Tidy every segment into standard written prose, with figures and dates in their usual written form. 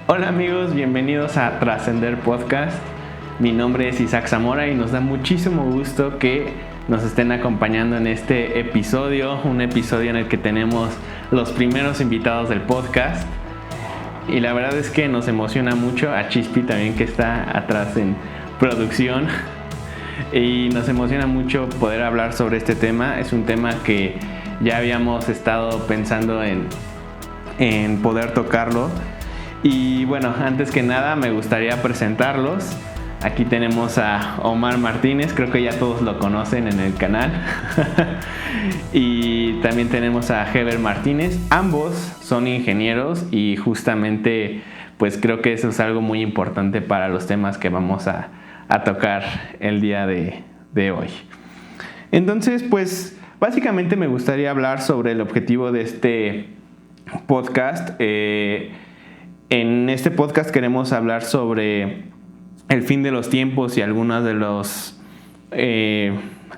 Hola amigos, bienvenidos a Trascender Podcast. Mi nombre es Isaac Zamora y nos da muchísimo gusto que nos estén acompañando en este episodio, un episodio en el que tenemos los primeros invitados del podcast. Y la verdad es que nos emociona mucho, a Chispi también que está atrás en producción. Y nos emociona mucho poder hablar sobre este tema. Es un tema que ya habíamos estado pensando en poder tocarlo. Y bueno, antes que nada me gustaría presentarlos. Aquí tenemos a Omar Martínez, creo que ya todos lo conocen en el canal. Y también tenemos a Heber Martínez. Ambos son ingenieros y justamente pues creo que eso es algo muy importante para los temas que vamos a tocar el día de hoy. Entonces pues básicamente me gustaría hablar sobre el objetivo de este podcast. En este podcast queremos hablar sobre el fin de los tiempos y algunos de los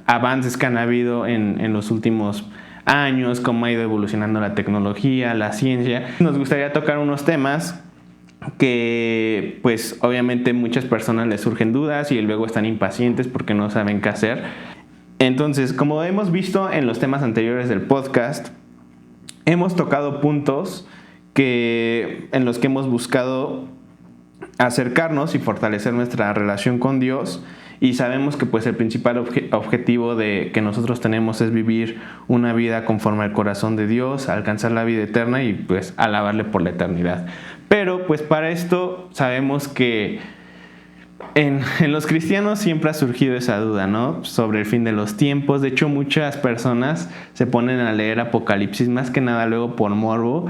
avances que han habido en los últimos años, cómo ha ido evolucionando la tecnología, la ciencia. Nos gustaría tocar unos temas que pues obviamente muchas personas les surgen dudas y luego están impacientes porque no saben qué hacer. Entonces, como hemos visto en los temas anteriores del podcast, hemos tocado puntos en los que hemos buscado acercarnos y fortalecer nuestra relación con Dios, y sabemos que pues el principal objetivo que nosotros tenemos es vivir una vida conforme al corazón de Dios, alcanzar la vida eterna y pues alabarle por la eternidad. Pero pues para esto sabemos que en los cristianos siempre ha surgido esa duda, ¿no? Sobre el fin de los tiempos. De hecho, muchas personas se ponen a leer Apocalipsis más que nada luego por morbo,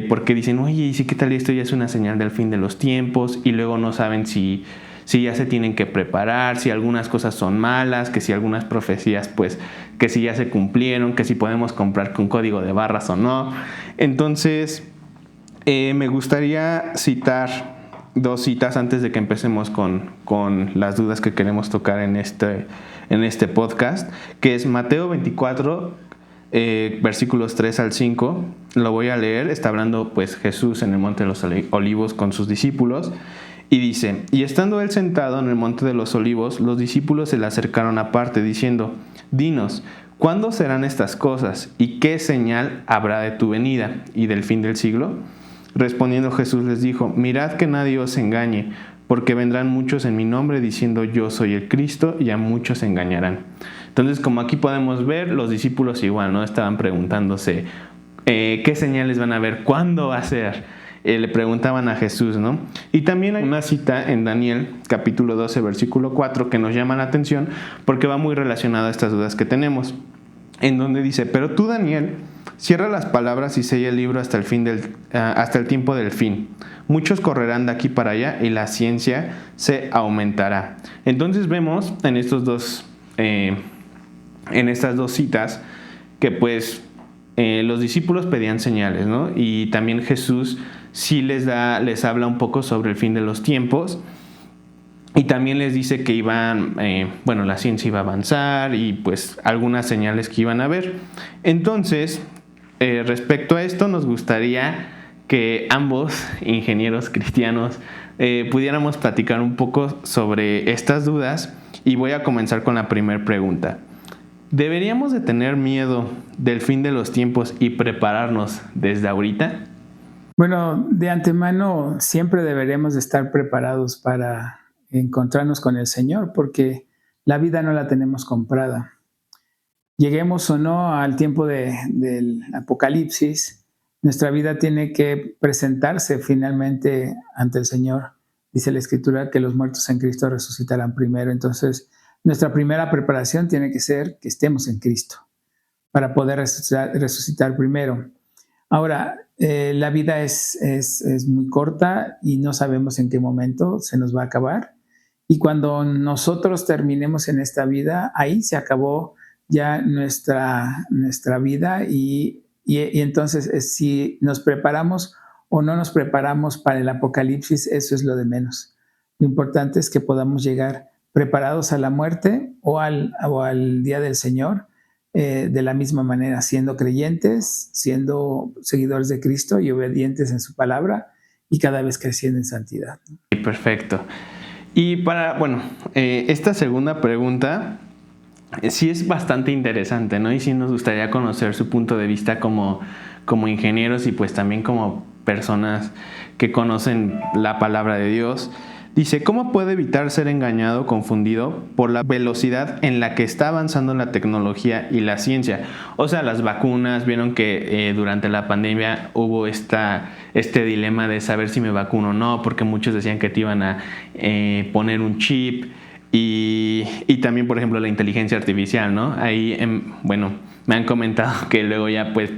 porque dicen, oye, ¿y si qué tal esto ya es una señal del fin de los tiempos? Y luego no saben si ya se tienen que preparar, si algunas cosas son malas, que si algunas profecías, pues, que si ya se cumplieron, que si podemos comprar con código de barras o no. Entonces, me gustaría citar dos citas antes de que empecemos con las dudas que queremos tocar en este podcast, que es Mateo 24, versículos 3 al 5. Lo voy a leer. Está hablando pues Jesús en el Monte de los Olivos con sus discípulos y dice: y estando él sentado en el Monte de los Olivos, los discípulos se le acercaron aparte diciendo: dinos, ¿cuándo serán estas cosas? ¿Y qué señal habrá de tu venida y del fin del siglo? Respondiendo Jesús les dijo: mirad que nadie os engañe, porque vendrán muchos en mi nombre diciendo yo soy el Cristo, y a muchos se engañarán. Entonces, como aquí podemos ver, los discípulos igual, ¿no? Estaban preguntándose ¿qué señales van a ver? ¿Cuándo va a ser? Le preguntaban a Jesús, ¿no? Y también hay una cita en Daniel, capítulo 12, versículo 4, que nos llama la atención porque va muy relacionada a estas dudas que tenemos, en donde dice: pero tú, Daniel, cierra las palabras y sella el libro hasta el tiempo del fin. Muchos correrán de aquí para allá y la ciencia se aumentará. Entonces vemos en estas dos citas que pues los discípulos pedían señales, ¿no? Y también Jesús sí les habla un poco sobre el fin de los tiempos. Y también les dice que la ciencia iba a avanzar y pues algunas señales que iban a haber. Entonces, respecto a esto, nos gustaría que ambos ingenieros cristianos pudiéramos platicar un poco sobre estas dudas, y voy a comenzar con la primera pregunta. ¿Deberíamos de tener miedo del fin de los tiempos y prepararnos desde ahorita? Bueno, de antemano siempre deberíamos de estar preparados para encontrarnos con el Señor, porque la vida no la tenemos comprada. Lleguemos o no al tiempo del Apocalipsis, nuestra vida tiene que presentarse finalmente ante el Señor. Dice la Escritura que los muertos en Cristo resucitarán primero. Entonces, nuestra primera preparación tiene que ser que estemos en Cristo para poder resucitar primero. Ahora, la vida es muy corta y no sabemos en qué momento se nos va a acabar. Y cuando nosotros terminemos en esta vida, ahí se acabó ya nuestra vida y entonces si nos preparamos o no nos preparamos para el Apocalipsis, eso es lo de menos. Lo importante es que podamos llegar preparados a la muerte o al día del Señor, de la misma manera, siendo creyentes, siendo seguidores de Cristo y obedientes en su palabra y cada vez creciendo en santidad. Perfecto. Y esta segunda pregunta sí es bastante interesante, ¿no? Y sí nos gustaría conocer su punto de vista como ingenieros y pues también como personas que conocen la palabra de Dios. Dice, ¿cómo puede evitar ser engañado o confundido por la velocidad en la que está avanzando la tecnología y la ciencia? O sea, las vacunas, vieron que durante la pandemia hubo este dilema de saber si me vacuno o no, porque muchos decían que te iban a poner un chip. Y también, por ejemplo, la inteligencia artificial, ¿no? Ahí, me han comentado que luego ya, pues,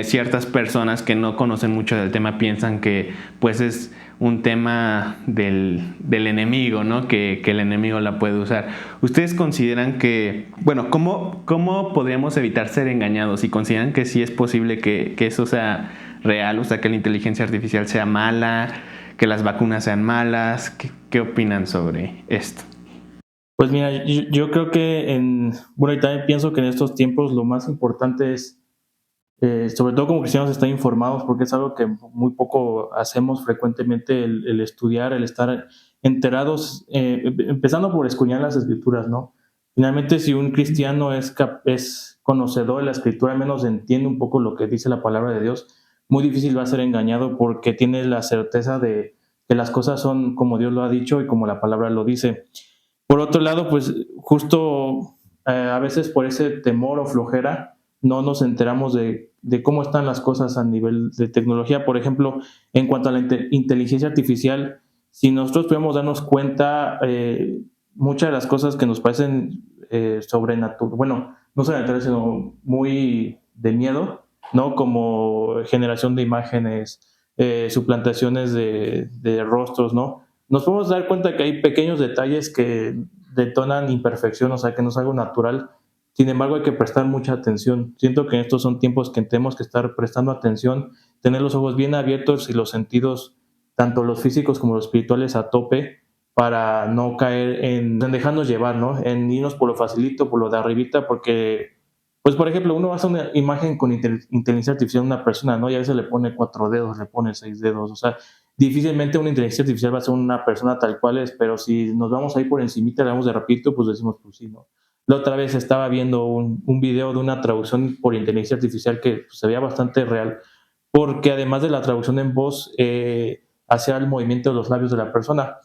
ciertas personas que no conocen mucho del tema piensan que, pues, es un tema del enemigo, ¿no? Que el enemigo la puede usar. ¿Ustedes consideran que, cómo podríamos evitar ser engañados? ¿Y consideran que sí es posible que eso sea real? O sea, que la inteligencia artificial sea mala, que las vacunas sean malas. ¿Qué opinan sobre esto? Pues mira, yo creo que y también pienso que en estos tiempos lo más importante es, sobre todo como cristianos, estar informados, porque es algo que muy poco hacemos frecuentemente, el estudiar, el estar enterados, empezando por escudriñar las escrituras, ¿no? Finalmente, si un cristiano es conocedor de la escritura, al menos entiende un poco lo que dice la palabra de Dios, muy difícil va a ser engañado porque tiene la certeza de que las cosas son como Dios lo ha dicho y como la palabra lo dice. Por otro lado, pues justo a veces por ese temor o flojera no nos enteramos de cómo están las cosas a nivel de tecnología. Por ejemplo, en cuanto a la inteligencia artificial, si nosotros podemos darnos cuenta, muchas de las cosas que nos parecen sobrenaturales, no sobrenaturales, sino muy de miedo, ¿no? Como generación de imágenes, suplantaciones de rostros, ¿no? Nos podemos dar cuenta que hay pequeños detalles que detonan imperfección, o sea, que no es algo natural. Sin embargo, hay que prestar mucha atención. Siento que estos son tiempos que tenemos que estar prestando atención, tener los ojos bien abiertos y los sentidos, tanto los físicos como los espirituales, a tope, para no caer en dejarnos llevar, ¿no? En irnos por lo facilito, por lo de arribita, porque, pues, por ejemplo, uno hace una imagen con inteligencia artificial de una persona, ¿no? Y a veces le pone 4 dedos, le pone 6 dedos, o sea, difícilmente una inteligencia artificial va a ser una persona tal cual es, pero si nos vamos ahí por encimita, le damos de rapidito, pues decimos, pues sí, ¿no? La otra vez estaba viendo un video de una traducción por inteligencia artificial que pues, se veía bastante real, porque además de la traducción en voz, hacía el movimiento de los labios de la persona.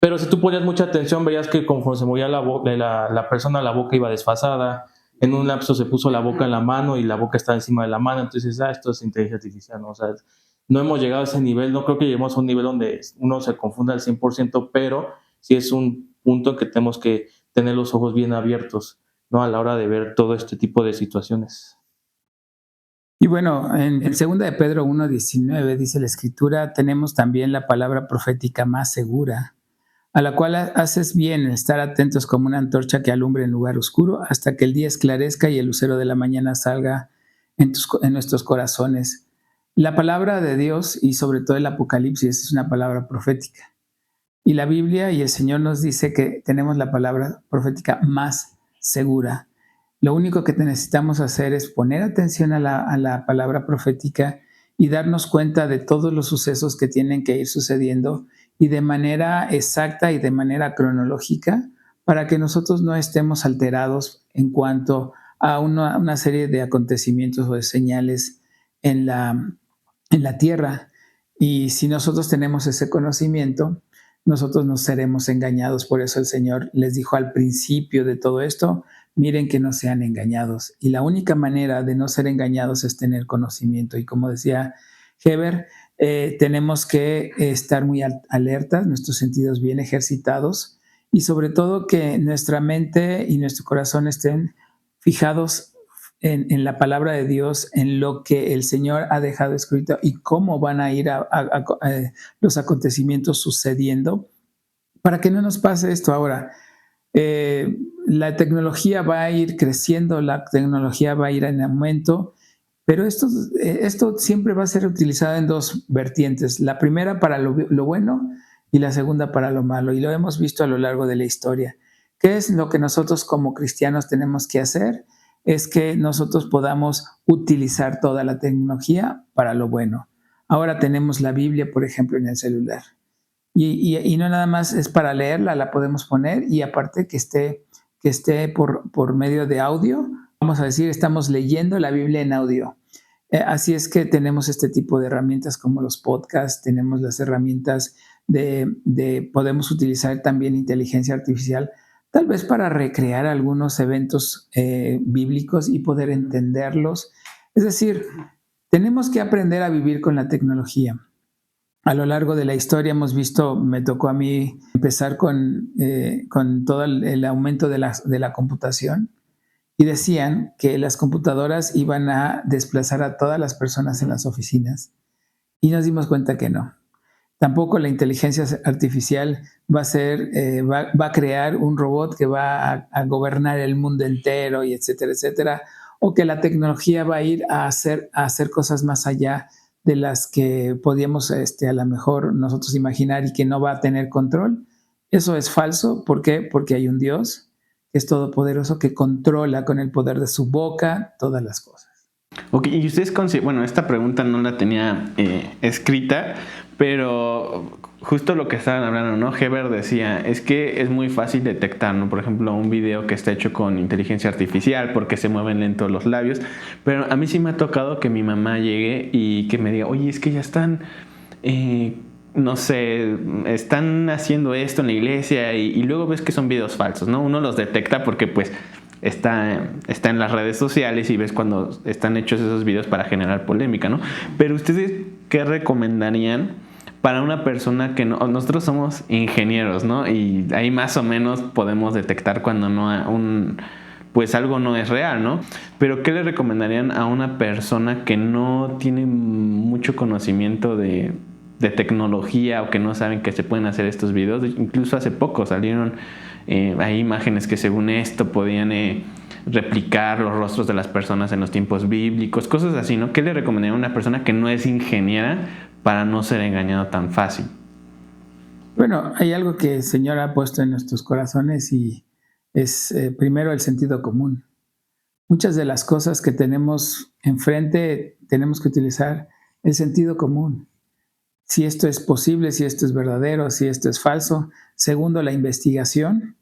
Pero si tú ponías mucha atención, veías que conforme se movía la persona, la boca iba desfasada. En un lapso se puso la boca en la mano y la boca está encima de la mano. Entonces, esto es inteligencia artificial, ¿no? O sea, no hemos llegado a ese nivel. No creo que lleguemos a un nivel donde uno se confunda al 100%, pero sí es un punto en que tenemos que tener los ojos bien abiertos, ¿no? A la hora de ver todo este tipo de situaciones. Y bueno, en 2 de Pedro 1:19 dice la Escritura, tenemos también la palabra profética más segura, a la cual haces bien en estar atentos como una antorcha que alumbre en lugar oscuro hasta que el día esclarezca y el lucero de la mañana salga en nuestros corazones. La palabra de Dios y sobre todo el Apocalipsis es una palabra profética. Y la Biblia y el Señor nos dice que tenemos la palabra profética más segura. Lo único que necesitamos hacer es poner atención a la palabra profética y darnos cuenta de todos los sucesos que tienen que ir sucediendo y de manera exacta y de manera cronológica para que nosotros no estemos alterados en cuanto a una serie de acontecimientos o de señales en la tierra. Y si nosotros tenemos ese conocimiento, nosotros no seremos engañados. Por eso el Señor les dijo al principio de todo esto, miren que no sean engañados. Y la única manera de no ser engañados es tener conocimiento. Y como decía Heber, tenemos que estar muy alertas, nuestros sentidos bien ejercitados y sobre todo que nuestra mente y nuestro corazón estén fijados en la palabra de Dios, en lo que el Señor ha dejado escrito y cómo van a ir los acontecimientos sucediendo para que no nos pase esto ahora. La tecnología va a ir creciendo, la tecnología va a ir en aumento, pero esto siempre va a ser utilizado en dos vertientes. La primera para lo bueno y la segunda para lo malo. Y lo hemos visto a lo largo de la historia. ¿Qué es lo que nosotros como cristianos tenemos que hacer? Es que nosotros podamos utilizar toda la tecnología para lo bueno. Ahora tenemos la Biblia, por ejemplo, en el celular. Y no nada más es para leerla, la podemos poner y aparte que esté por medio de audio. Vamos a decir, estamos leyendo la Biblia en audio. Así es que tenemos este tipo de herramientas como los podcasts, tenemos las herramientas podemos utilizar también inteligencia artificial, tal vez para recrear algunos eventos bíblicos y poder entenderlos. Es decir, tenemos que aprender a vivir con la tecnología. A lo largo de la historia hemos visto, me tocó a mí empezar con todo el aumento de la computación y decían que las computadoras iban a desplazar a todas las personas en las oficinas y nos dimos cuenta que no. Tampoco la inteligencia artificial va a crear un robot que va a gobernar el mundo entero y etcétera, etcétera, o que la tecnología va a ir a hacer cosas más allá de las que podíamos a lo mejor nosotros imaginar y que no va a tener control. Eso es falso. ¿Por qué? Porque hay un Dios que es todopoderoso, que controla con el poder de su boca todas las cosas. Ok, y ustedes bueno, esta pregunta no la tenía escrita, pero justo lo que estaban hablando, ¿no? Heber decía, es que es muy fácil detectar, ¿no? Por ejemplo, un video que está hecho con inteligencia artificial porque se mueven lentos los labios, pero a mí sí me ha tocado que mi mamá llegue y que me diga, oye, es que ya están, no sé, están haciendo esto en la iglesia y luego ves que son videos falsos, ¿no? Uno los detecta porque pues está en las redes sociales y ves cuando están hechos esos videos para generar polémica, ¿no? Pero ustedes, ¿qué recomendarían para una persona que no? Nosotros somos ingenieros, ¿no? Y ahí más o menos podemos detectar cuando pues algo no es real, ¿no? Pero ¿qué le recomendarían a una persona que no tiene mucho conocimiento de tecnología o que no saben que se pueden hacer estos videos? Incluso hace poco salieron hay imágenes que según esto podían replicar los rostros de las personas en los tiempos bíblicos, cosas así, ¿no? ¿Qué le recomendaría a una persona que no es ingeniera para no ser engañado tan fácil? Bueno, hay algo que el Señor ha puesto en nuestros corazones y es primero el sentido común. Muchas de las cosas que tenemos enfrente tenemos que utilizar el sentido común. Si esto es posible, si esto es verdadero, si esto es falso. Segundo, la investigación.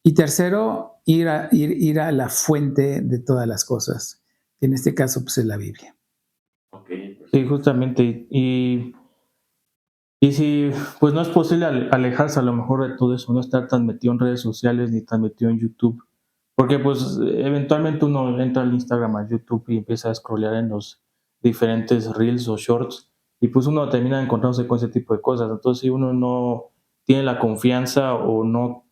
Y tercero, ir a la fuente de todas las cosas, que en este caso pues, es la Biblia. Sí, justamente. Y si pues no es posible alejarse a lo mejor de todo eso, no estar tan metido en redes sociales ni tan metido en YouTube, porque pues eventualmente uno entra al Instagram, a YouTube y empieza a scrollear en los diferentes reels o shorts y pues uno termina encontrándose con ese tipo de cosas. Entonces si uno no tiene la confianza o no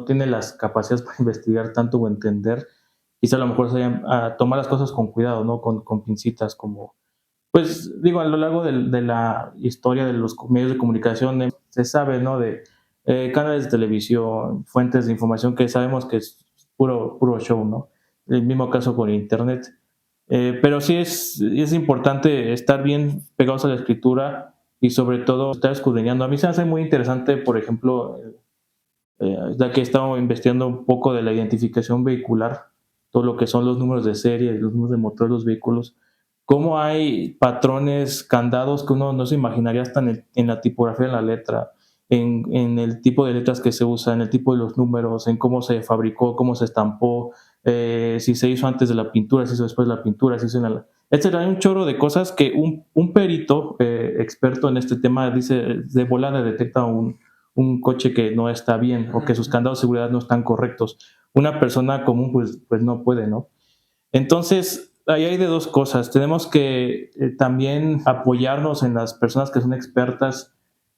tiene las capacidades para investigar tanto o entender, quizá a lo mejor se a tomar las cosas con cuidado, ¿no? Con pincitas, como pues digo, a lo largo de la historia de los medios de comunicación se sabe, ¿no? De canales de televisión, fuentes de información que sabemos que es puro show, ¿no? El mismo caso con Internet. Pero sí es importante estar bien pegados a la escritura y sobre todo estar escudriñando. A mí se me hace muy interesante, por ejemplo, ya que he estado investigando un poco de la identificación vehicular, todo lo que son los números de serie, los números de motor de los vehículos, cómo hay patrones, candados que uno no se imaginaría hasta en la tipografía de la letra, en el tipo de letras que se usa, en el tipo de los números, en cómo se fabricó, cómo se estampó, si se hizo antes de la pintura, si se hizo después de la pintura, si se hizo etcétera. Hay un chorro de cosas que un perito experto en este tema dice de volada detecta un coche que no está bien o que sus candados de seguridad no están correctos. Una persona común pues no puede, ¿no? Entonces, ahí hay de dos cosas. Tenemos que también apoyarnos en las personas que son expertas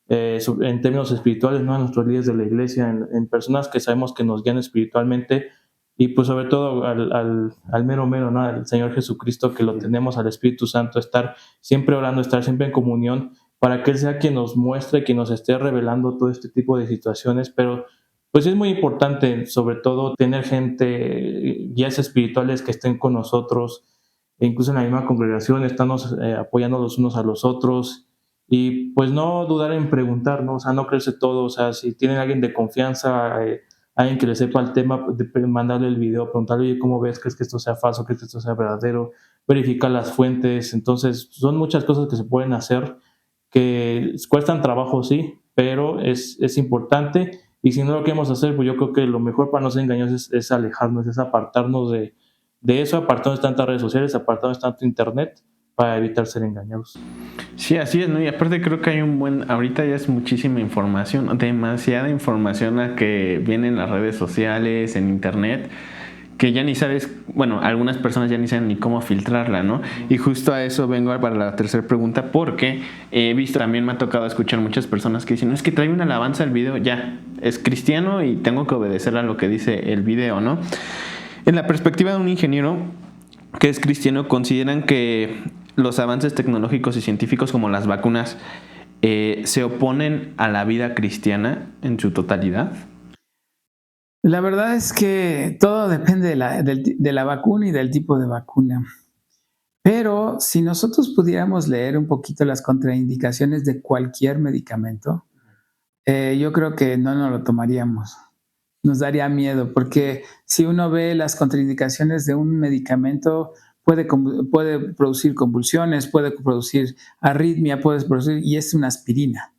en términos espirituales, ¿no? En nuestros líderes de la iglesia, en personas que sabemos que nos guían espiritualmente y pues sobre todo al mero mero, ¿no? Al Señor Jesucristo, que lo tenemos, al Espíritu Santo, estar siempre orando, estar siempre en comunión para que Él sea quien nos muestre, quien nos esté revelando todo este tipo de situaciones, pero pues es muy importante, sobre todo, tener gente, guías espirituales que estén con nosotros, e incluso en la misma congregación, estamos apoyando los unos a los otros Y pues no dudar en preguntar, ¿no? O sea, no creerse todo, o sea, si tienen alguien de confianza, alguien que le sepa el tema, pues, mandarle el video, preguntarle, oye, ¿cómo ves? ¿Crees que esto sea falso? ¿Crees que esto sea verdadero? Verificar las fuentes. Entonces, son muchas cosas que se pueden hacer que cuestan trabajo, sí, pero es importante. Y si no lo queremos hacer, pues yo creo que lo mejor para no ser engañosos es alejarnos, es apartarnos de eso, apartarnos de tantas redes sociales, apartarnos de tanto internet para evitar ser engañados. Sí, así es, ¿no? Y aparte creo que hay ahorita ya es muchísima información, demasiada información la que viene en las redes sociales, en internet, que ya ni sabes, bueno, algunas personas ya ni saben ni cómo filtrarla, ¿no? Y justo a eso vengo para la tercera pregunta, porque he visto, también me ha tocado escuchar muchas personas que dicen, no, es que trae una alabanza al video, ya, es cristiano y tengo que obedecer a lo que dice el video, ¿no? En la perspectiva de un ingeniero que es cristiano, consideran que los avances tecnológicos y científicos como las vacunas se oponen a la vida cristiana en su totalidad. La verdad es que todo depende de la vacuna y del tipo de vacuna. Pero si nosotros pudiéramos leer un poquito las contraindicaciones de cualquier medicamento, yo creo que no nos lo tomaríamos. Nos daría miedo, porque si uno ve las contraindicaciones de un medicamento, puede producir convulsiones, puede producir arritmia, puede producir, y es una aspirina,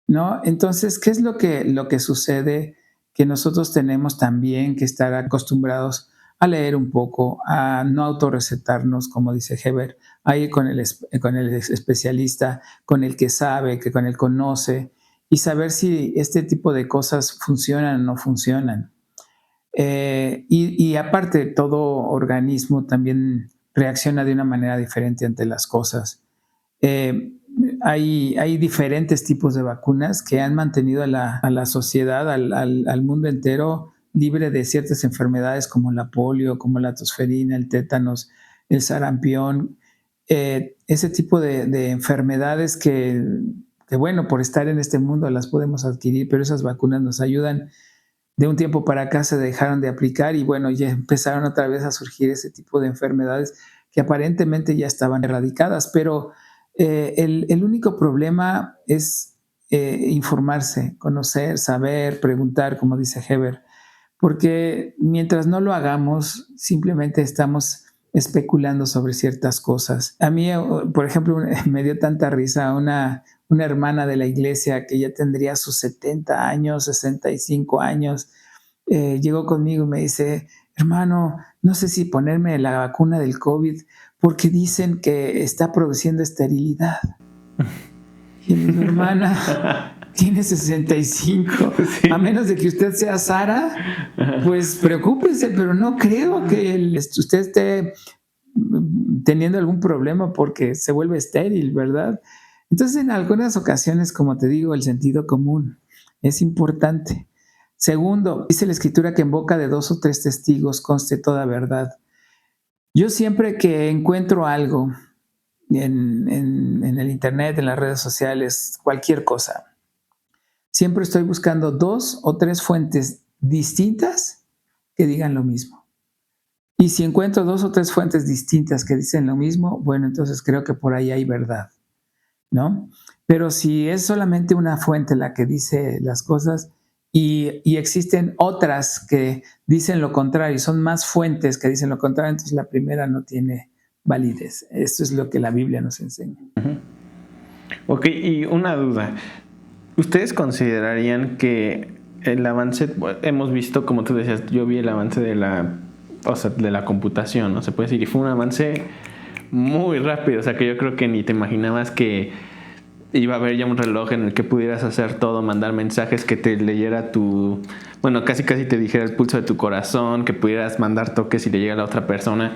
¿no? Entonces, ¿qué es lo que sucede? Que nosotros tenemos también que estar acostumbrados a leer un poco, a no autorrecetarnos, como dice Heber, a ir con el especialista, con el que sabe, que con el conoce, y saber si este tipo de cosas funcionan o no funcionan. Y aparte, todo organismo también reacciona de una manera diferente ante las cosas. Eh, hay diferentes tipos de vacunas que han mantenido a la sociedad, al mundo entero, libre de ciertas enfermedades como la polio, como la tosferina, el tétanos, el sarampión, ese tipo de enfermedades que, bueno, por estar en este mundo las podemos adquirir, pero esas vacunas nos ayudan. De un tiempo para acá se dejaron de aplicar y bueno, ya empezaron otra vez a surgir ese tipo de enfermedades que aparentemente ya estaban erradicadas, pero el único problema es informarse, conocer, saber, preguntar, como dice Heber, porque mientras no lo hagamos, simplemente estamos especulando sobre ciertas cosas. A mí, por ejemplo, me dio tanta risa una hermana de la iglesia que ya tendría sus 70 años, 65 años, llegó conmigo y me dice, hermano, no sé si ponerme la vacuna del COVID porque dicen que está produciendo esterilidad. Y le digo, hermana, tiene 65. Sí. A menos de que usted sea Sara, pues preocúpese, pero no creo que usted esté teniendo algún problema porque se vuelve estéril, ¿verdad? Entonces, en algunas ocasiones, como te digo, el sentido común es importante. Segundo, dice la Escritura que en boca de 2 o 3 testigos conste toda verdad. Yo siempre que encuentro algo en el internet, en las redes sociales, cualquier cosa, siempre estoy buscando 2 o 3 fuentes distintas que digan lo mismo. Y si encuentro 2 o 3 fuentes distintas que dicen lo mismo, bueno, entonces creo que por ahí hay verdad, ¿no? Pero si es solamente una fuente la que dice las cosas y existen otras que dicen lo contrario, son más fuentes que dicen lo contrario, entonces la primera no tiene validez. Esto es lo que la Biblia nos enseña. Ok, y una duda. ¿Ustedes considerarían que el avance, hemos visto, como tú decías, yo vi el avance de la computación, ¿no? Se puede decir, y fue un avance muy rápido, o sea, que yo creo que ni te imaginabas que iba a haber ya un reloj en el que pudieras hacer todo, mandar mensajes, que te leyera casi te dijera el pulso de tu corazón, que pudieras mandar toques y le llega a la otra persona.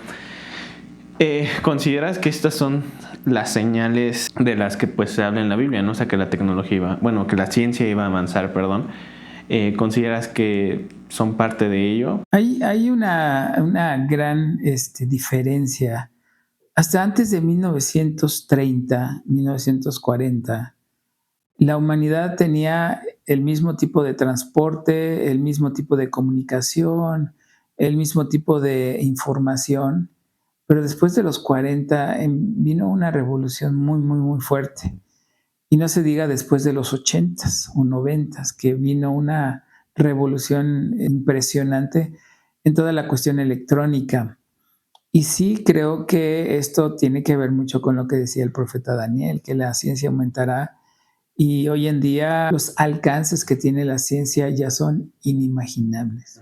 ¿Consideras que estas son las señales de las que pues se habla en la Biblia, ¿no? O sea, que la tecnología que la ciencia iba a avanzar, perdón. ¿Consideras que son parte de ello? Hay una gran diferencia. Hasta antes de 1930, 1940, la humanidad tenía el mismo tipo de transporte, el mismo tipo de comunicación, el mismo tipo de información, pero después de los 40 vino una revolución muy, muy, muy fuerte. Y no se diga después de los 80s o 90s, que vino una revolución impresionante en toda la cuestión electrónica. Y sí creo que esto tiene que ver mucho con lo que decía el profeta Daniel, que la ciencia aumentará y hoy en día los alcances que tiene la ciencia ya son inimaginables.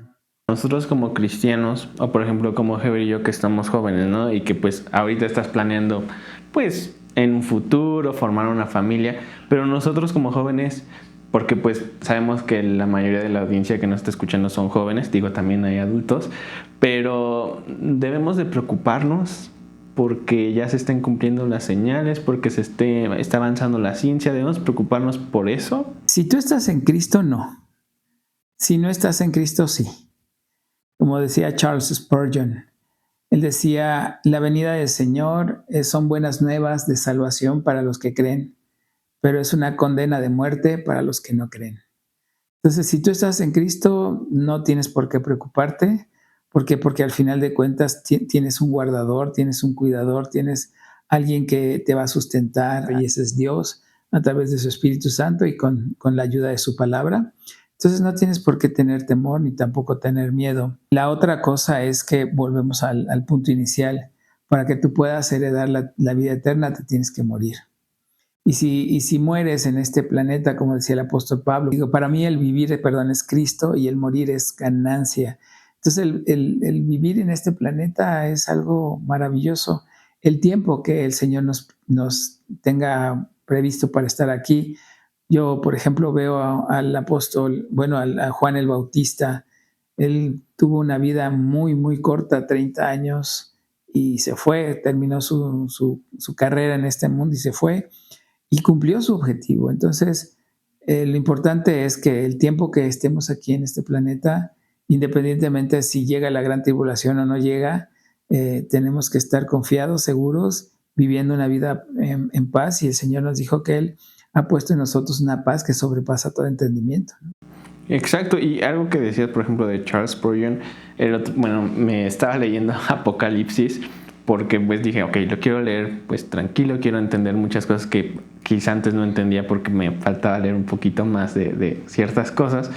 Nosotros como cristianos, o por ejemplo como Heber y yo que estamos jóvenes, ¿no? Y que pues ahorita estás planeando, pues en un futuro formar una familia, pero nosotros como jóvenes, porque pues sabemos que la mayoría de la audiencia que nos está escuchando son jóvenes, digo también hay adultos, pero debemos de preocuparnos porque ya se estén cumpliendo las señales, porque está avanzando la ciencia, debemos preocuparnos por eso. Si tú estás en Cristo, no. Si no estás en Cristo, sí. Como decía Charles Spurgeon, él decía, la venida del Señor son buenas nuevas de salvación para los que creen, pero es una condena de muerte para los que no creen. Entonces, si tú estás en Cristo, no tienes por qué preocuparte. ¿Por qué? Porque al final de cuentas tienes un guardador, tienes un cuidador, tienes alguien que te va a sustentar, y ese es Dios a través de su Espíritu Santo y con la ayuda de su palabra. Entonces no tienes por qué tener temor ni tampoco tener miedo. La otra cosa es que volvemos al punto inicial. Para que tú puedas heredar la vida eterna, te tienes que morir. Y si mueres en este planeta, como decía el apóstol Pablo, digo, para mí el vivir, es Cristo y el morir es ganancia. Entonces el vivir en este planeta es algo maravilloso. El tiempo que el Señor nos tenga previsto para estar aquí. Yo, por ejemplo, veo al apóstol, a Juan el Bautista. Él tuvo una vida muy, muy corta, 30 años, y se fue, terminó su carrera en este mundo y se fue. Y cumplió su objetivo. Entonces, lo importante es que el tiempo que estemos aquí en este planeta, independientemente si llega la gran tribulación o no llega, tenemos que estar confiados, seguros, viviendo una vida en paz. Y el Señor nos dijo que Él ha puesto en nosotros una paz que sobrepasa todo entendimiento. Exacto, y algo que decías, por ejemplo, de Charles Spurgeon, me estaba leyendo Apocalipsis, porque pues dije, ok, lo quiero leer pues tranquilo, quiero entender muchas cosas que quizá antes no entendía porque me faltaba leer un poquito más de ciertas cosas,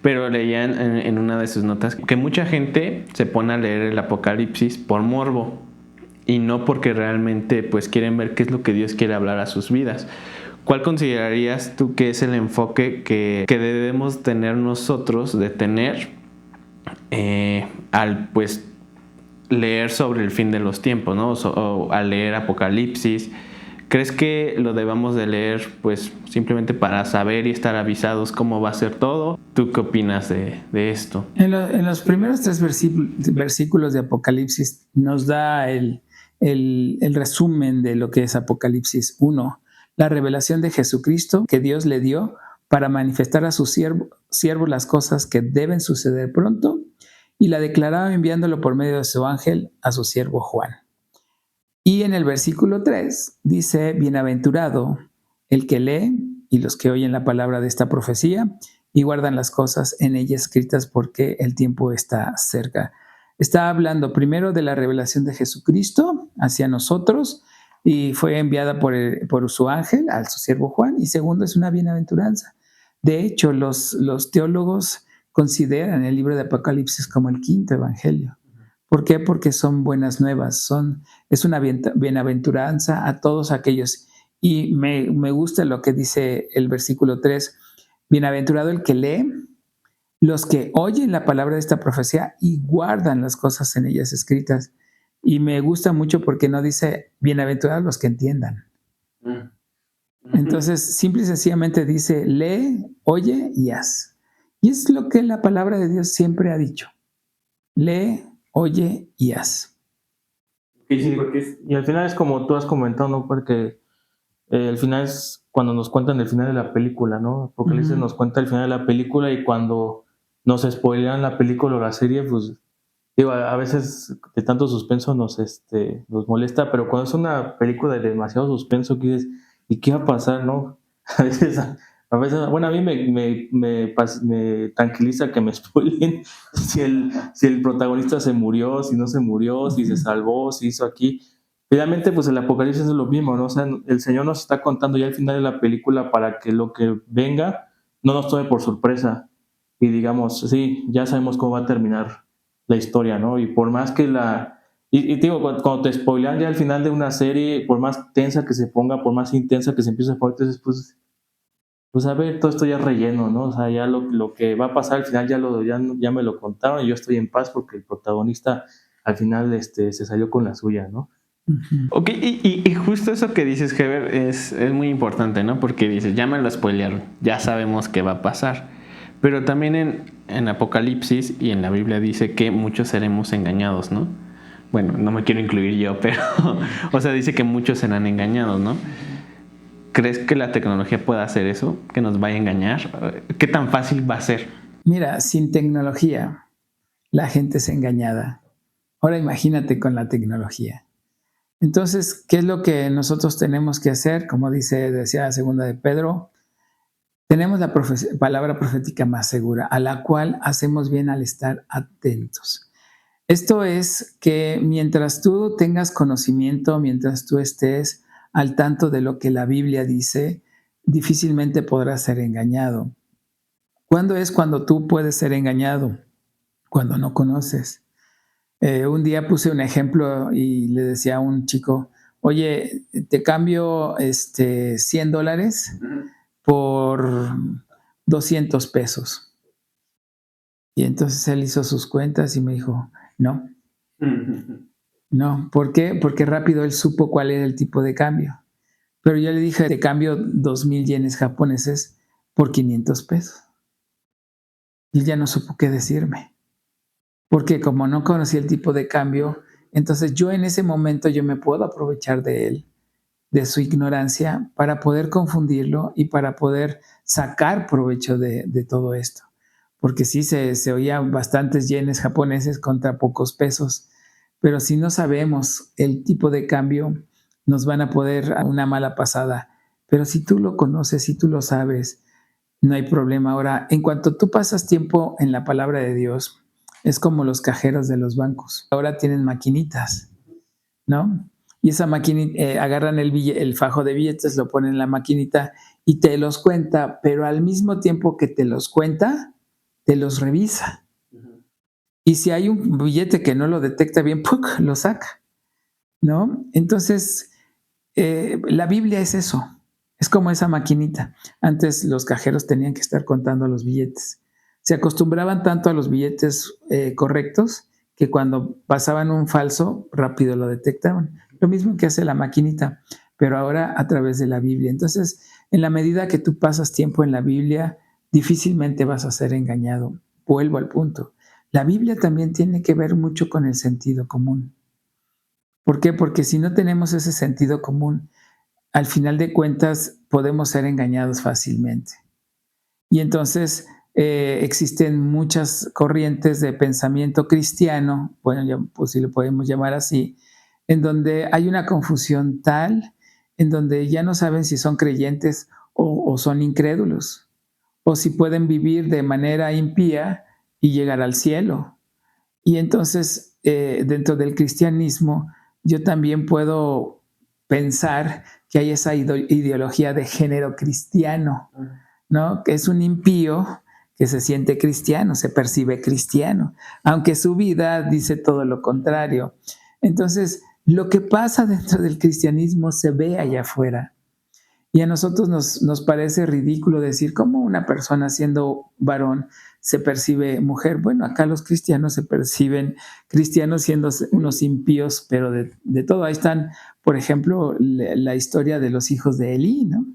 pero leía en una de sus notas que mucha gente se pone a leer el Apocalipsis por morbo y no porque realmente pues quieren ver qué es lo que Dios quiere hablar a sus vidas. ¿Cuál considerarías tú que es el enfoque que debemos tener nosotros de tener al pues leer sobre el fin de los tiempos, ¿no? O al leer Apocalipsis? ¿Crees que lo debamos de leer pues simplemente para saber y estar avisados cómo va a ser todo? ¿Tú qué opinas de esto? En los primeros 3 versículos de Apocalipsis nos da el resumen de lo que es Apocalipsis 1, la revelación de Jesucristo que Dios le dio para manifestar a su siervo las cosas que deben suceder pronto, y la declaraba enviándolo por medio de su ángel a su siervo Juan. Y en el versículo 3 dice, bienaventurado el que lee y los que oyen la palabra de esta profecía y guardan las cosas en ella escritas, porque el tiempo está cerca. Está hablando primero de la revelación de Jesucristo hacia nosotros, y fue enviada por su ángel a su siervo Juan, y segundo es una bienaventuranza. De hecho, los teólogos consideran el libro de Apocalipsis como el quinto evangelio. ¿Por qué? Porque son buenas nuevas, es una bienaventuranza a todos aquellos. Y me gusta lo que dice el versículo 3, bienaventurado el que lee, los que oyen la palabra de esta profecía y guardan las cosas en ellas escritas. Y me gusta mucho porque no dice bienaventurados los que entiendan. Entonces, simple y sencillamente dice, lee, oye y haz. Y es lo que la palabra de Dios siempre ha dicho. Lee, oye y haz. Sí, y al final es como tú has comentado, ¿no? Porque el final es cuando nos cuentan el final de la película, ¿no? Apocalipsis nos cuenta el final de la película, y cuando nos spoilean la película o la serie, pues digo, a veces de tanto suspenso nos molesta, pero cuando es una película de demasiado suspenso, que dices, ¿y qué va a pasar, no? A veces, bueno, a mí me tranquiliza que me spoilen si el protagonista se murió, si no se murió, si se salvó, si hizo aquí, finalmente pues el Apocalipsis es lo mismo, ¿no? O sea, el Señor nos está contando ya al final de la película para que lo que venga no nos tome por sorpresa y digamos, sí, ya sabemos cómo va a terminar la historia, ¿no? Y por más que y te digo, cuando te spoilean ya al final de una serie, por más tensa que se ponga, por más intensa que se empiece a poner, entonces pues a ver, todo esto ya es relleno, ¿no? O sea, ya lo que va a pasar al final ya me lo contaron y yo estoy en paz porque el protagonista al final se salió con la suya, ¿no? Ujú. Ok, y justo eso que dices, Heber, es muy importante, ¿no? Porque dices, ya me lo spoilearon, ya sabemos qué va a pasar. Pero también en Apocalipsis y en la Biblia dice que muchos seremos engañados, ¿no? Bueno, no me quiero incluir yo, pero, o sea, dice que muchos serán engañados, ¿no? ¿Crees que la tecnología pueda hacer eso? ¿Que nos vaya a engañar? ¿Qué tan fácil va a ser? Mira, sin tecnología, la gente es engañada. Ahora imagínate con la tecnología. Entonces, ¿qué es lo que nosotros tenemos que hacer? Como decía la segunda de Pedro, tenemos la palabra profética más segura, a la cual hacemos bien al estar atentos. Esto es que mientras tú tengas conocimiento, mientras tú estés al tanto de lo que la Biblia dice, difícilmente podrás ser engañado. ¿Cuándo es cuando tú puedes ser engañado? Cuando no conoces. Un día puse un ejemplo y le decía a un chico, oye, te cambio $100 por 200 pesos. Y entonces él hizo sus cuentas y me dijo, no, no. ¿Por qué? Porque rápido él supo cuál era el tipo de cambio. Pero yo le dije, te cambio 2,000 yenes japoneses por 500 pesos. Y él ya no supo qué decirme. Porque como no conocía el tipo de cambio, entonces yo en ese momento yo me puedo aprovechar de él, de su ignorancia, para poder confundirlo y para poder sacar provecho de todo esto. Porque sí, se oían bastantes yenes japoneses contra pocos pesos, pero si no sabemos el tipo de cambio, nos van a poder a una mala pasada. Pero si tú lo conoces, si tú lo sabes, no hay problema. Ahora, en cuanto tú pasas tiempo en la palabra de Dios, es como los cajeros de los bancos. Ahora tienen maquinitas, ¿no? Y esa maquinita, agarran el fajo de billetes, lo ponen en la maquinita y te los cuenta, pero al mismo tiempo que te los cuenta, te los revisa. Y si hay un billete que no lo detecta bien, ¡puc!, lo saca, ¿no? Entonces, la Biblia es eso, es como esa maquinita. Antes los cajeros tenían que estar contando los billetes. Se acostumbraban tanto a los billetes correctos que cuando pasaban un falso, rápido lo detectaban. Lo mismo que hace la maquinita, pero ahora a través de la Biblia. Entonces, en la medida que tú pasas tiempo en la Biblia, difícilmente vas a ser engañado. Vuelvo al punto. La Biblia también tiene que ver mucho con el sentido común. ¿Por qué? Porque si no tenemos ese sentido común, al final de cuentas podemos ser engañados fácilmente. Y entonces existen muchas corrientes de pensamiento cristiano, bueno, pues si lo podemos llamar así, en donde hay una confusión tal, en donde ya no saben si son creyentes o son incrédulos, o si pueden vivir de manera impía y llegar al cielo. Y entonces, dentro del cristianismo, yo también puedo pensar que hay esa ideología de género cristiano, ¿no? Que es un impío que se siente cristiano, se percibe cristiano, aunque su vida dice todo lo contrario. Entonces, lo que pasa dentro del cristianismo se ve allá afuera. Y a nosotros nos parece ridículo decir cómo una persona siendo varón se percibe mujer. Bueno, acá los cristianos se perciben cristianos siendo unos impíos, pero de todo. Ahí están, por ejemplo, la historia de los hijos de Elí, ¿no?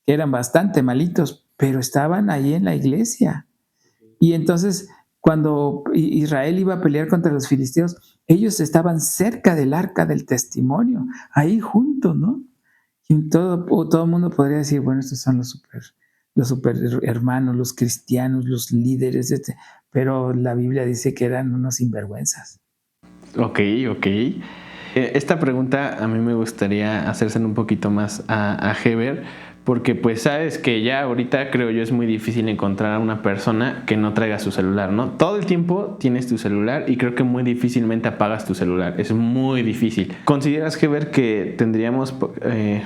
Que eran bastante malitos, pero estaban ahí en la iglesia. Y entonces, cuando Israel iba a pelear contra los filisteos, ellos estaban cerca del arca del testimonio, ahí juntos, ¿no? Y todo el mundo podría decir, bueno, estos son los super hermanos, los cristianos, los líderes, pero la Biblia dice que eran unos sinvergüenzas. Ok, ok. Esta pregunta a mí me gustaría hacérsela un poquito más a Heber, porque pues sabes que ya ahorita creo yo es muy difícil encontrar a una persona que no traiga su celular, ¿no? Todo el tiempo tienes tu celular y creo que muy difícilmente apagas tu celular, es muy difícil. ¿Consideras que tendríamos,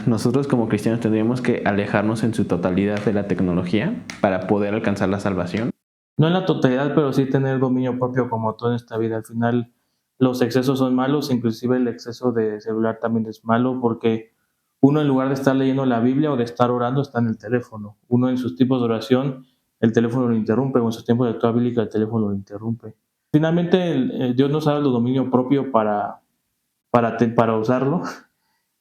nosotros como cristianos tendríamos que alejarnos en su totalidad de la tecnología para poder alcanzar la salvación? No en la totalidad, pero sí tener dominio propio como todo en esta vida. Al final los excesos son malos, inclusive el exceso de celular también es malo porque uno en lugar de estar leyendo la Biblia o de estar orando está en el teléfono. Uno en sus tiempos de oración el teléfono lo interrumpe o en sus tiempos de lectura bíblica el teléfono lo interrumpe. Finalmente Dios nos ha dado el dominio propio para usarlo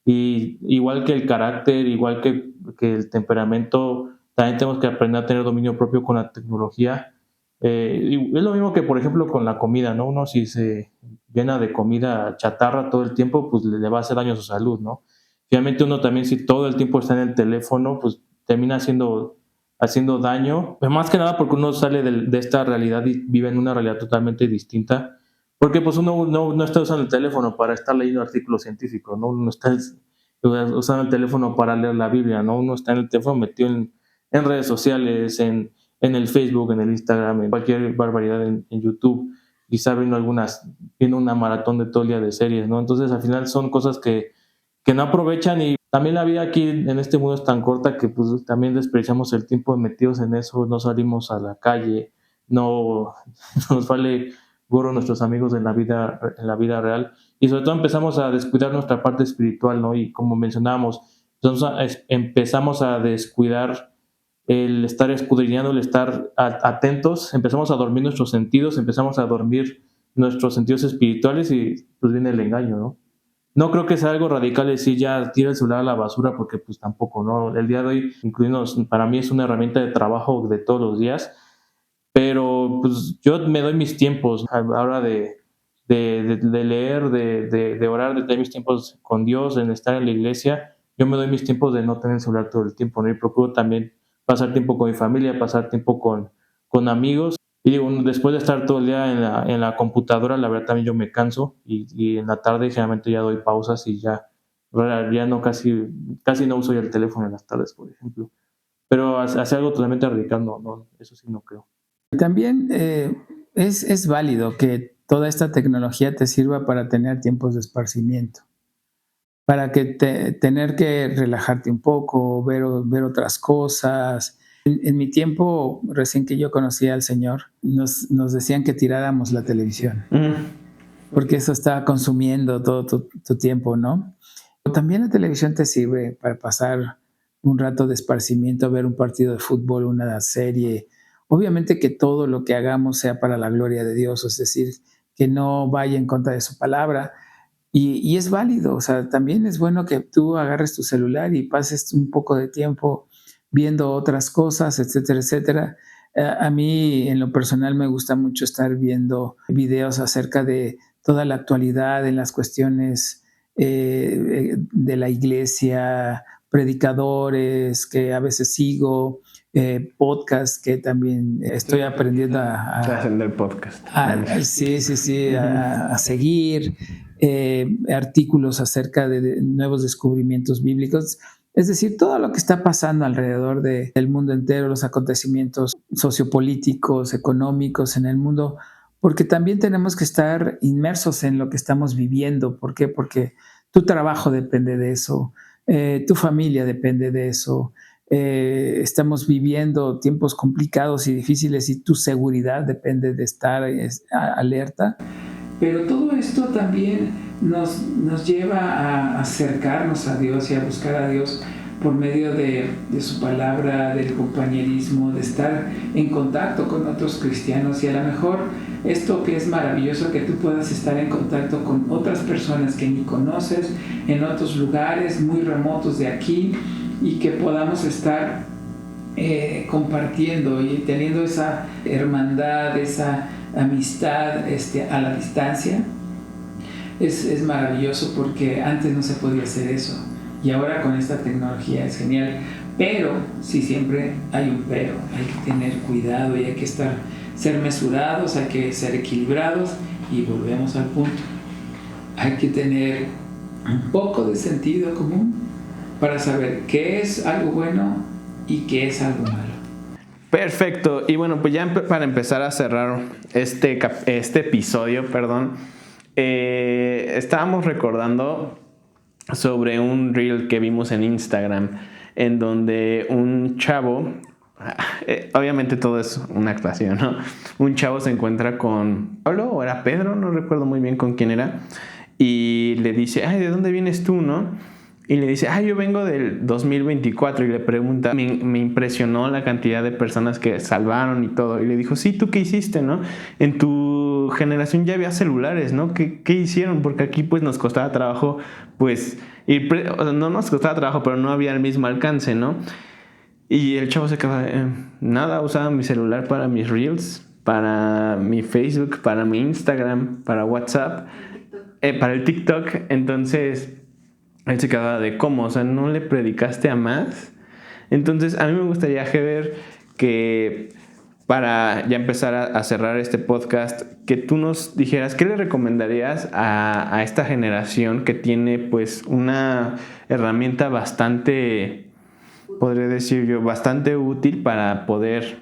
y igual que el carácter, igual que el temperamento, también tenemos que aprender a tener dominio propio con la tecnología. Y es lo mismo que, por ejemplo, con la comida, ¿no? Uno si se llena de comida chatarra todo el tiempo, pues le va a hacer daño a su salud, ¿no? Finalmente uno también si todo el tiempo está en el teléfono, pues termina haciendo daño. Pero más que nada porque uno sale de esta realidad y vive en una realidad totalmente distinta. Porque pues uno no está usando el teléfono para estar leyendo artículos científicos, ¿no? Uno está usando el teléfono para leer la Biblia, ¿no? Uno está en el teléfono metido en redes sociales, en el Facebook, en el Instagram, en cualquier barbaridad en YouTube, quizá viendo una maratón de todo el día de series, ¿no? Entonces al final son cosas que no aprovechan y también la vida aquí en este mundo es tan corta que pues también desperdiciamos el tiempo metidos en eso, no salimos a la calle, no nos vale gorro nuestros amigos en la vida real y sobre todo empezamos a descuidar nuestra parte espiritual, ¿no? Y como mencionábamos, entonces empezamos a descuidar el estar escudriñando, el estar atentos, empezamos a dormir nuestros sentidos, empezamos a dormir nuestros sentidos espirituales y pues viene el engaño, ¿no? No creo que sea algo radical decir ya tira el celular a la basura porque pues tampoco, ¿no? El día de hoy, incluirnos, para mí es una herramienta de trabajo de todos los días, pero pues yo me doy mis tiempos a la hora de leer, de orar, de tener mis tiempos con Dios, en estar en la iglesia. Yo me doy mis tiempos de no tener el celular todo el tiempo, ¿no? Y procuro también pasar tiempo con mi familia, pasar tiempo con amigos. Y digo, después de estar todo el día en la computadora, la verdad también yo me canso y en la tarde generalmente ya doy pausas y ya no casi no uso ya el teléfono en las tardes, por ejemplo. Pero hacer algo totalmente radical, no, eso sí no creo. También es válido que toda esta tecnología te sirva para tener tiempos de esparcimiento, para que tener que relajarte un poco, ver otras cosas. En mi tiempo, recién que yo conocí al Señor, nos decían que tiráramos la televisión, porque eso estaba consumiendo todo tu tiempo, ¿no? También la televisión te sirve para pasar un rato de esparcimiento, ver un partido de fútbol, una serie. Obviamente que todo lo que hagamos sea para la gloria de Dios, es decir, que no vaya en contra de su palabra. Y es válido, o sea, también es bueno que tú agarres tu celular y pases un poco de tiempo viendo otras cosas, etcétera, etcétera. A mí, en lo personal, me gusta mucho estar viendo videos acerca de toda la actualidad en las cuestiones de la iglesia, predicadores que a veces sigo, podcasts que también estoy aprendiendo Trascender podcast. a seguir, artículos acerca de nuevos descubrimientos bíblicos. Es decir, todo lo que está pasando alrededor del mundo entero, los acontecimientos sociopolíticos, económicos en el mundo, porque también tenemos que estar inmersos en lo que estamos viviendo. ¿Por qué? Porque tu trabajo depende de eso, tu familia depende de eso. Estamos viviendo tiempos complicados y difíciles y tu seguridad depende de estar alerta. Pero todo esto también nos lleva a acercarnos a Dios y a buscar a Dios por medio de su palabra, del compañerismo, de estar en contacto con otros cristianos y a lo mejor esto que es maravilloso, que tú puedas estar en contacto con otras personas que ni conoces en otros lugares muy remotos de aquí y que podamos estar compartiendo y teniendo esa hermandad, esa amistad a la distancia. Es maravilloso porque antes no se podía hacer eso y ahora con esta tecnología es genial, pero sí, siempre hay un pero, hay que tener cuidado y hay que ser mesurados, hay que ser equilibrados y volvemos al punto, hay que tener un poco de sentido común para saber qué es algo bueno y qué es algo malo. Perfecto. Y bueno, pues ya para empezar a cerrar este episodio, estábamos recordando sobre un reel que vimos en Instagram en donde un chavo, obviamente todo es una actuación, ¿no? Un chavo se encuentra con Pablo, o era Pedro, no recuerdo muy bien con quién era, y le dice, ay, ¿de dónde vienes tú, no? Y le dice, yo vengo del 2024. Y le pregunta, me impresionó la cantidad de personas que salvaron y todo. Y le dijo, sí, ¿tú qué hiciste, no? En tu generación ya había celulares, ¿no? ¿Qué hicieron? Porque aquí pues nos costaba trabajo, pues, o sea, no nos costaba trabajo, pero no había el mismo alcance, ¿no? Y el chavo se quedaba, nada, usaba mi celular para mis reels, para mi Facebook, para mi Instagram, para WhatsApp, para el TikTok. Entonces él se quedaba de cómo, o sea, ¿no le predicaste a más? Entonces a mí me gustaría, Heber, que para ya empezar a cerrar este podcast, que tú nos dijeras qué le recomendarías a esta generación que tiene pues una herramienta bastante, podría decir yo, bastante útil para poder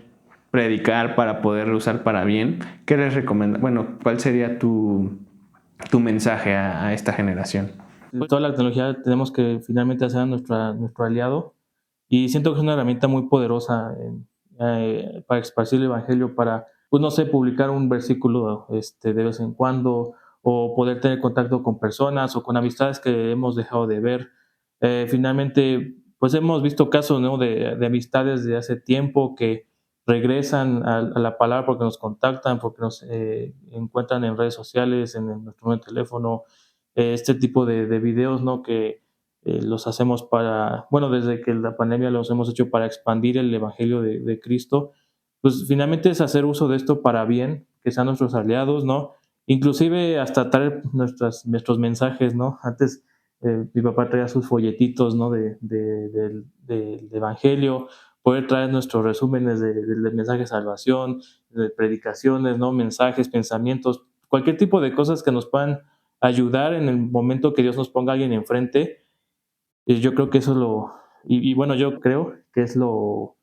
predicar, para poder usar para bien. ¿Qué les recomienda? Bueno, ¿cuál sería tu mensaje a esta generación? Toda la tecnología tenemos que finalmente hacer a nuestro aliado, y siento que es una herramienta muy poderosa para esparcir el evangelio, para, pues no sé, publicar un versículo de vez en cuando, o poder tener contacto con personas o con amistades que hemos dejado de ver. Finalmente, pues hemos visto casos, ¿no?, de amistades de hace tiempo que regresan a la palabra porque nos contactan, porque nos encuentran en redes sociales, en nuestro número de teléfono, este tipo de videos, ¿no?, que los hacemos para, bueno, desde que la pandemia los hemos hecho para expandir el evangelio de Cristo. Pues finalmente es hacer uso de esto para bien, que sean nuestros aliados, ¿no? Inclusive hasta traer nuestros mensajes, ¿no? Antes mi papá traía sus folletitos, ¿no?, del evangelio, poder traer nuestros resúmenes de mensajes de salvación, de predicaciones, ¿no?, mensajes, pensamientos, cualquier tipo de cosas que nos puedan ayudar en el momento que Dios nos ponga a alguien enfrente. Yo creo que eso es bueno, yo creo que es lo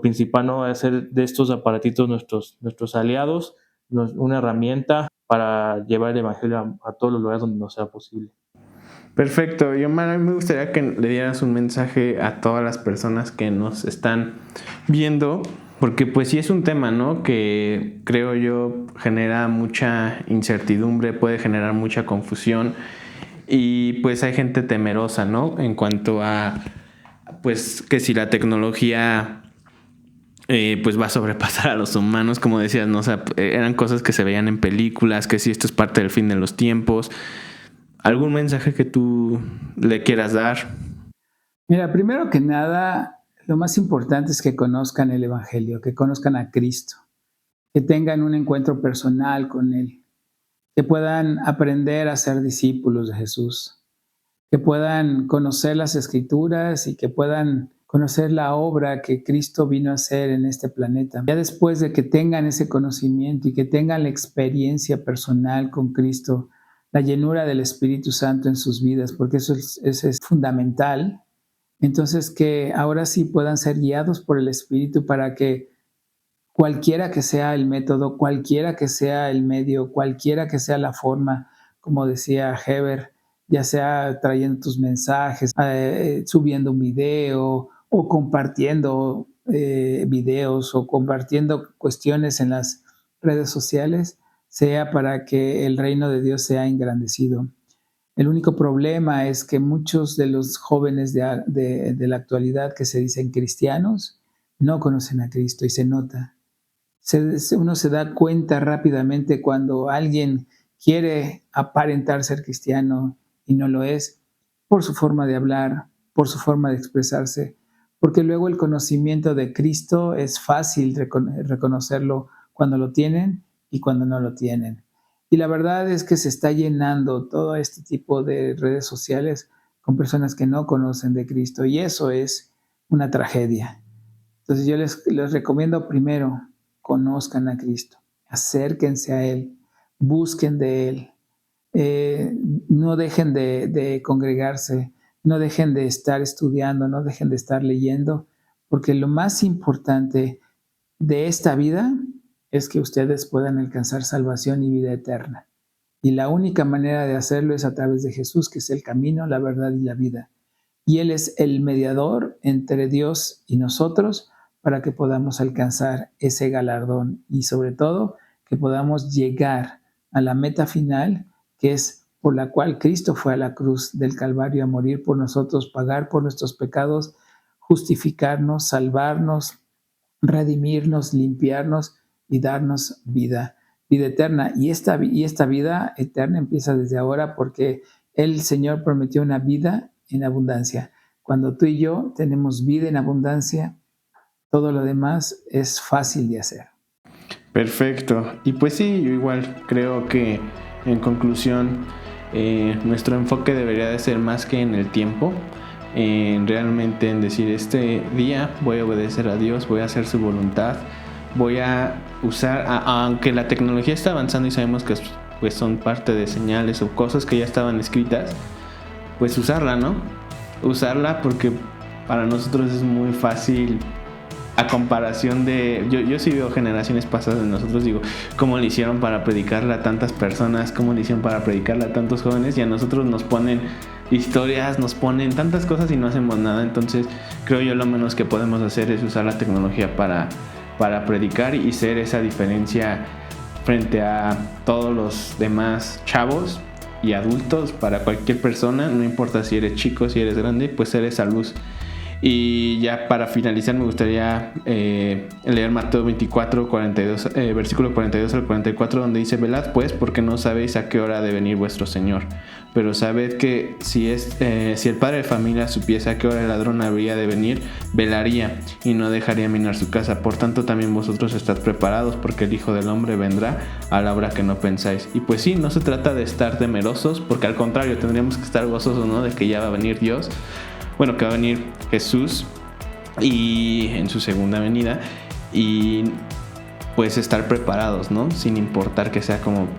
principal, ¿no? Hacer de estos aparatitos nuestros aliados, una herramienta para llevar el evangelio a todos los lugares donde nos sea posible. Perfecto. Y Omar, a mí me gustaría que le dieras un mensaje a todas las personas que nos están viendo, porque pues sí es un tema, ¿no?, que creo yo genera mucha incertidumbre, puede generar mucha confusión, y pues hay gente temerosa, ¿no?, en cuanto a pues que si la tecnología pues va a sobrepasar a los humanos, como decías, ¿no? O sea, eran cosas que se veían en películas, que si esto es parte del fin de los tiempos. ¿Algún mensaje que tú le quieras dar? Mira, primero que nada, lo más importante es que conozcan el Evangelio, que conozcan a Cristo, que tengan un encuentro personal con Él, que puedan aprender a ser discípulos de Jesús, que puedan conocer las Escrituras y que puedan conocer la obra que Cristo vino a hacer en este planeta. Ya después de que tengan ese conocimiento y que tengan la experiencia personal con Cristo, la llenura del Espíritu Santo en sus vidas, porque eso es fundamental. Entonces, que ahora sí puedan ser guiados por el Espíritu para que cualquiera que sea el método, cualquiera que sea el medio, cualquiera que sea la forma, como decía Heber, ya sea trayendo tus mensajes, subiendo un video o compartiendo videos o compartiendo cuestiones en las redes sociales, sea para que el reino de Dios sea engrandecido. El único problema es que muchos de los jóvenes de la actualidad que se dicen cristianos no conocen a Cristo y se nota. Uno se da cuenta rápidamente cuando alguien quiere aparentar ser cristiano y no lo es, por su forma de hablar, por su forma de expresarse, porque luego el conocimiento de Cristo es fácil reconocerlo cuando lo tienen y cuando no lo tienen. Y la verdad es que se está llenando todo este tipo de redes sociales con personas que no conocen de Cristo, y eso es una tragedia. Entonces yo les recomiendo primero, conozcan a Cristo, acérquense a Él, busquen de Él, no dejen de congregarse, no dejen de estar estudiando, no dejen de estar leyendo, porque lo más importante de esta vida es que ustedes puedan alcanzar salvación y vida eterna. Y la única manera de hacerlo es a través de Jesús, que es el camino, la verdad y la vida. Y Él es el mediador entre Dios y nosotros para que podamos alcanzar ese galardón y sobre todo que podamos llegar a la meta final, que es por la cual Cristo fue a la cruz del Calvario a morir por nosotros, pagar por nuestros pecados, justificarnos, salvarnos, redimirnos, limpiarnos y darnos vida eterna. Y esta vida eterna empieza desde ahora porque el Señor prometió una vida en abundancia. Cuando tú y yo tenemos vida en abundancia, todo lo demás es fácil de hacer. Perfecto. Y pues sí, yo igual creo que en conclusión nuestro enfoque debería de ser más que en el tiempo, realmente en decir este día voy a obedecer a Dios, voy a hacer su voluntad, voy a usar, aunque la tecnología está avanzando y sabemos que pues son parte de señales o cosas que ya estaban escritas, pues usarla, ¿no? Usarla porque para nosotros es muy fácil. A comparación de... Yo sí veo generaciones pasadas de nosotros, digo, ¿cómo le hicieron para predicarle a tantas personas? ¿Cómo le hicieron para predicarle a tantos jóvenes? Y a nosotros nos ponen historias, nos ponen tantas cosas y no hacemos nada. Entonces creo yo lo menos que podemos hacer es usar la tecnología para predicar y ser esa diferencia frente a todos los demás chavos y adultos. Para cualquier persona, no importa si eres chico, si eres grande, pues ser esa luz. Y ya para finalizar me gustaría leer Mateo 24, 42, versículo 42 al 44, donde dice: velad pues, porque no sabéis a qué hora ha de venir vuestro Señor, pero sabed que si el padre de familia supiese a qué hora el ladrón habría de venir, velaría y no dejaría minar su casa. Por tanto también vosotros estad preparados, porque el Hijo del Hombre vendrá a la hora que no pensáis. Y pues sí, no se trata de estar temerosos, porque al contrario, tendríamos que estar gozosos, ¿no?, de que ya va a venir Dios. Bueno, que va a venir Jesús y en su segunda venida, y pues estar preparados, ¿no? Sin importar que sea como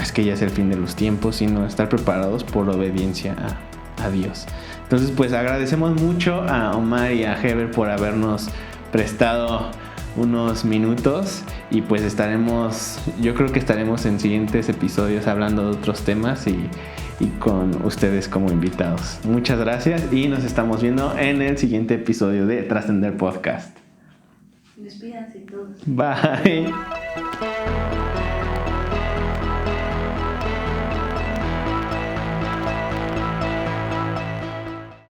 es que ya es el fin de los tiempos, sino estar preparados por obediencia a Dios. Entonces, pues agradecemos mucho a Omar y a Heber por habernos prestado unos minutos, y pues yo creo que estaremos en siguientes episodios hablando de otros temas y con ustedes como invitados. Muchas gracias y nos estamos viendo en el siguiente episodio de Trascender Podcast. Despídanse todos. Bye.